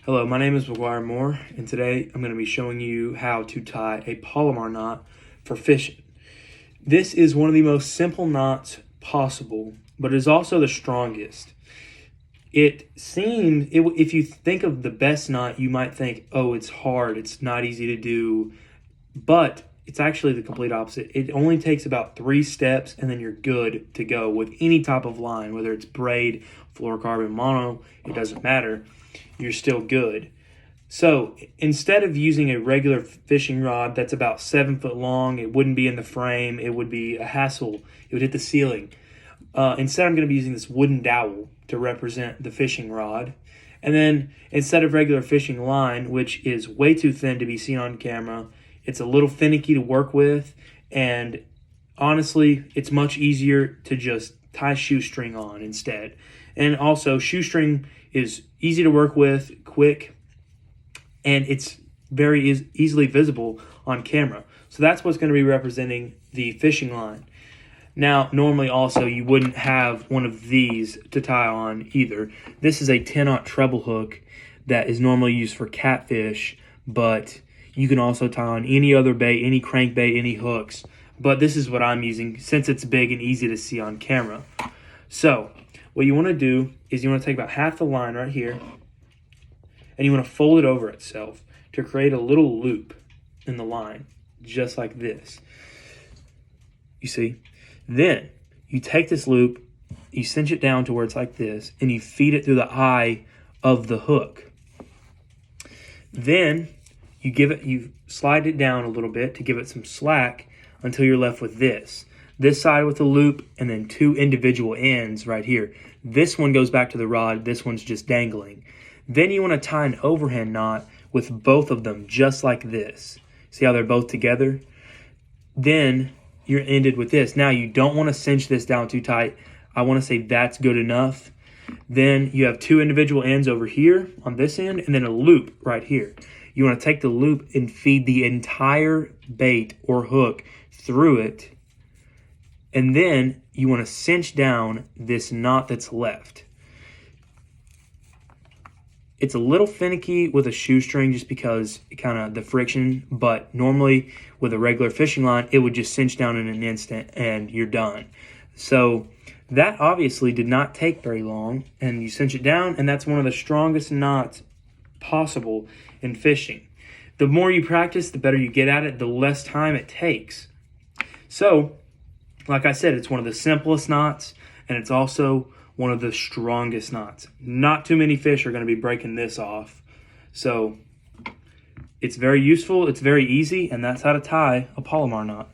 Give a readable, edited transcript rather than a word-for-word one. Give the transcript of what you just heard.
Hello, my name is McGuire Moore, and today I'm going to be showing you how to tie a palomar knot for fishing. This is one of the most simple knots possible, but it is also the strongest. If you think of the best knot, you might think, oh, it's hard, it's not easy to do, but it's actually the complete opposite. It only takes about 3 steps, and then you're good to go with any type of line, whether it's braid, fluorocarbon, mono, it doesn't matter. You're still good. So instead of using a regular fishing rod that's about 7 foot long, it wouldn't be in the frame, it would be a hassle, it would hit the ceiling. Instead, I'm going to be using this wooden dowel to represent the fishing rod. And then instead of regular fishing line, which is way too thin to be seen on camera, it's a little finicky to work with, and honestly, it's much easier to just tie shoestring on instead. And also, shoestring is easy to work with, quick, and it's very easily visible on camera. So that's what's going to be representing the fishing line. Now, normally also you wouldn't have one of these to tie on either. This is a 10-aught treble hook that is normally used for catfish, but you can also tie on any other bait, any crankbait, any hooks. But this is what I'm using since it's big and easy to see on camera. So what you want to do is you want to take about half the line right here, and you want to fold it over itself to create a little loop in the line, just like this. You see? Then you take this loop, you cinch it down to where it's like this, and you feed it through the eye of the hook. Then you slide it down a little bit to give it some slack until you're left with this. This side with the loop, and then 2 individual ends right here. This one goes back to the rod, this one's just dangling. Then you want to tie an overhand knot with both of them, just like this. See how they're both together? Then you're ended with this. Now you don't want to cinch this down too tight. I want to say that's good enough. Then you have 2 individual ends over here on this end, and then a loop right here. You want to take the loop and feed the entire bait or hook through it. And then you want to cinch down this knot that's left. It's a little finicky with a shoestring just because kind of the friction, but normally with a regular fishing line, it would just cinch down in an instant and you're done. So that obviously did not take very long, and you cinch it down, and that's one of the strongest knots possible in fishing. The more you practice, the better you get at it, the less time it takes. So, like I said, it's one of the simplest knots, and it's also one of the strongest knots. Not too many fish are going to be breaking this off. So, it's very useful, it's very easy, and that's how to tie a palomar knot.